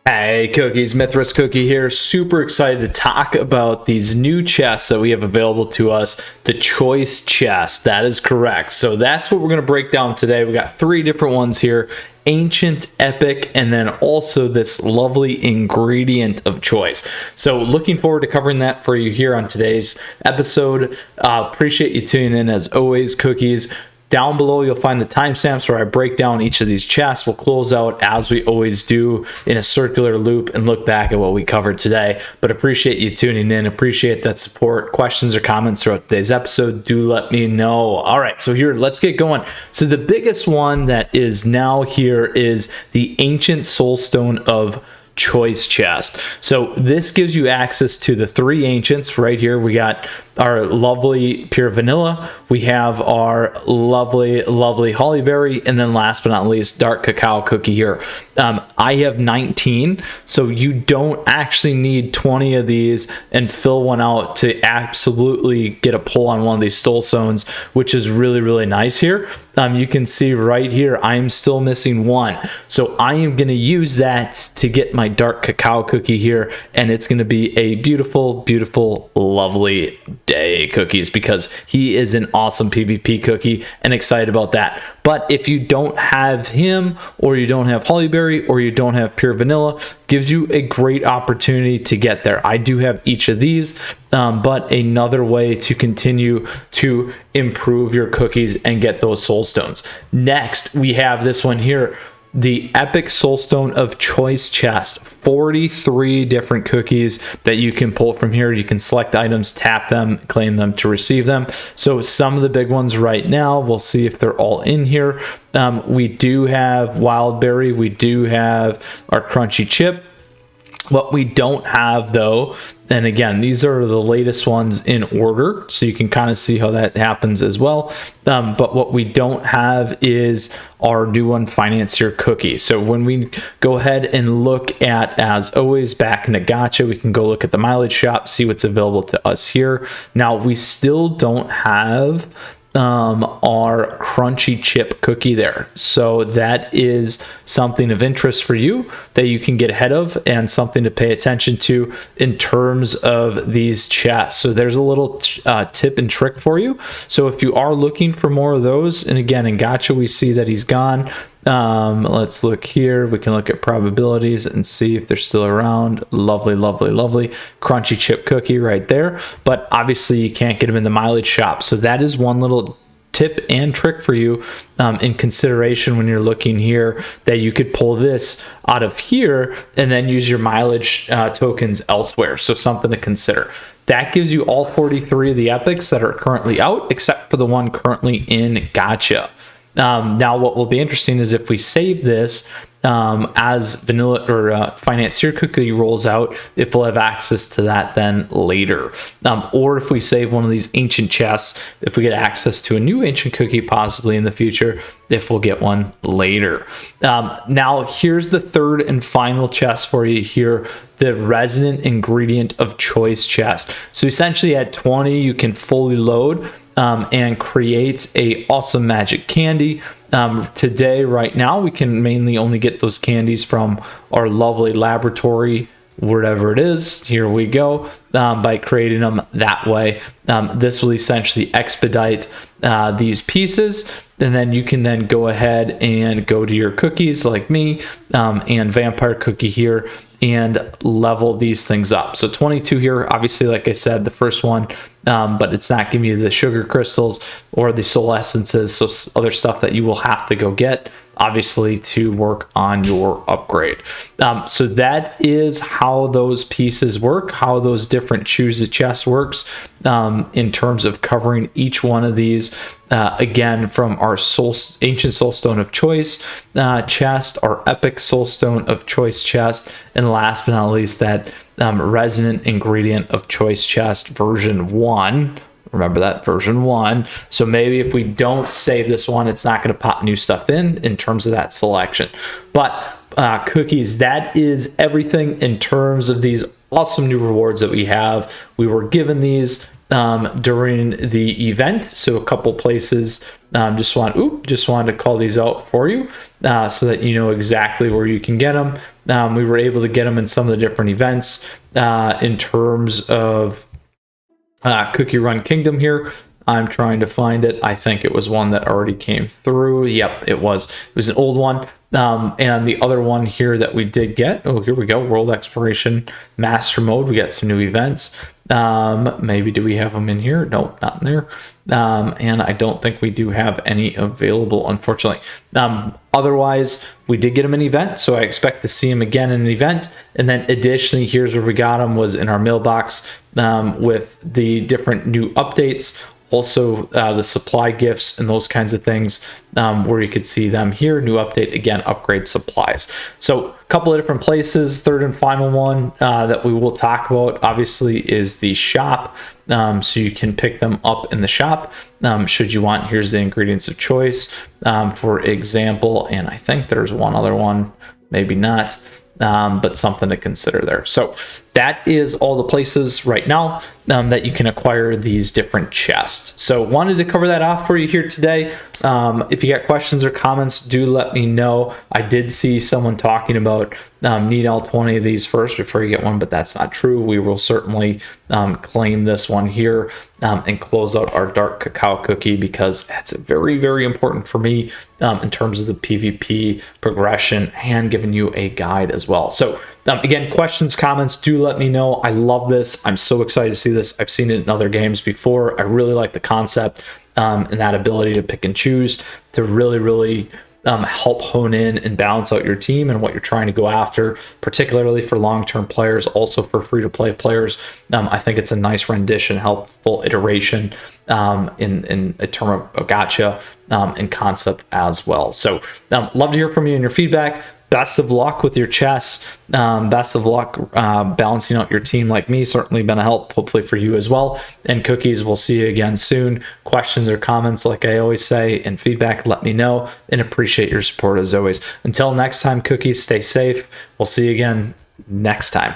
Hey cookies, Mythras Cookie here. Super excited to talk about these new chests that we have available to us. The choice chest, that is correct. So that's what we're going to break down today. We got three different ones here: ancient, epic, and then also this lovely ingredient of choice. So looking forward to covering that for you here on today's episode. Appreciate you tuning in as always, cookies. Down below, you'll find the timestamps where I break down each of these chests. We'll close out, as we always do, in a circular loop and look back at what we covered today. But appreciate you tuning in. Appreciate that support. Questions or comments throughout today's episode, do let me know. All right, so here, let's get going. So the biggest one that is now here is the Ancient Soulstone of Choice chest. So this gives you access to the three ancients right here. We got our lovely pure vanilla, we have our lovely hollyberry, and then last but not least, dark cacao cookie here. I have 19, so you don't actually need 20 of these and fill one out to absolutely get a pull on one of these soulstones, which is really nice here. You can see right here I'm still missing one, so I am going to use that to get my dark cacao cookie here, and it's going to be a beautiful lovely day, cookies, because he is an awesome PvP cookie and excited about that. But if you don't have him, or you don't have hollyberry, or you don't have pure vanilla, gives you a great opportunity to get there. I do have each of these, but another way to continue to improve your cookies and get those soul stones. Next, we have this one here, the Epic Soulstone of Choice chest. 43 different cookies that you can pull from here. You can select items, tap them, claim them to receive them. So some of the big ones right now, we'll see if they're all in here. We do have Wildberry, we do have our Crunchy Chip. What we don't have though, and again, these are the latest ones in order, so you can kind of see how that happens as well. But what we don't have is our new one, Financier Cookie. So when we go ahead and look at, as always, back in the gacha, we can go look at the mileage shop, see what's available to us here. Now, we still don't have our Crunchy Chip cookie there, so that is something of interest for you that you can get ahead of, and something to pay attention to in terms of these chests. So there's a little tip and trick for you. So if you are looking for more of those, and again in gacha we see that he's gone, let's look here. We can look at probabilities and see if they're still around. Lovely Crunchy Chip cookie right there, but obviously you can't get them in the mileage shop. So that is one little tip and trick for you in consideration when you're looking here, that you could pull this out of here and then use your mileage tokens elsewhere. So something to consider. That gives you all 43 of the epics that are currently out, except for the one currently in gacha. Now what will be interesting is if we save this as vanilla or Financier Cookie rolls out, if we'll have access to that then later, or if we save one of these ancient chests, if we get access to a new ancient cookie possibly in the future, if we'll get one later. Now here's the third and final chest for you here, the Resident Ingredient of Choice chest. So essentially at 20 you can fully load and create a awesome magic candy. Today, right now, we can mainly only get those candies from our lovely laboratory, wherever it is. Here we go, by creating them that way. This will essentially expedite these pieces, and then you can then go ahead and go to your cookies like me and Vampire Cookie here and level these things up. So 22 here, obviously, like I said, the first one, but it's not giving you the sugar crystals or the soul essences, so other stuff that you will have to go get, obviously, to work on your upgrade. So that is how those pieces work, how those different choose a chest works, in terms of covering each one of these. Again, from our Ancient Soulstone of Choice chest, our Epic Soulstone of Choice chest, and last but not least, that Resident Ingredient of Choice chest version 1. Remember that, version 1. So maybe if we don't save this one, it's not going to pop new stuff in terms of that selection. But cookies, that is everything in terms of these awesome new rewards that we have. We were given these during the event, so a couple places. Just wanted to call these out for you so that you know exactly where you can get them. We were able to get them in some of the different events in terms of CookieRun Kingdom here. I'm trying to find it. I think it was one that already came through. Yep, it was. It was an old one. And the other one here that we did get, oh, here we go, World Exploration Master Mode. We got some new events. Maybe do we have them in here? No, not in there. And I don't think we do have any available, unfortunately. Otherwise, we did get them in an event, so I expect to see them again in an event. And then additionally, here's where we got them, was in our mailbox with the different new updates. Also, the supply gifts and those kinds of things, where you could see them here. New update, again, upgrade supplies. So a couple of different places. Third and final one that we will talk about, obviously, is the shop. So you can pick them up in the shop should you want. Here's the ingredients of choice, for example. And I think there's one other one, maybe not. But something to consider there. So that is all the places right now that you can acquire these different chests. So wanted to cover that off for you here today. If you got questions or comments, do let me know. I did see someone talking about need all 20 of these first before you get one, but that's not true. We will certainly claim this one here and close out our dark cacao cookie, because that's very, very important for me in terms of the PvP progression and giving you a guide as well. So again, questions, comments, do let me know. I love this. I'm so excited to see this. I've seen it in other games before. I really like the concept and that ability to pick and choose to really help hone in and balance out your team and what you're trying to go after, particularly for long-term players, also for free-to-play players. I think it's a nice rendition, helpful iteration in a term of gacha and concept as well. So love to hear from you and your feedback. Best of luck with your chess. Best of luck balancing out your team like me. Certainly been a help, hopefully for you as well. And Cookies, we'll see you again soon. Questions or comments, like I always say, and feedback, let me know, and appreciate your support as always. Until next time, Cookies, stay safe. We'll see you again next time.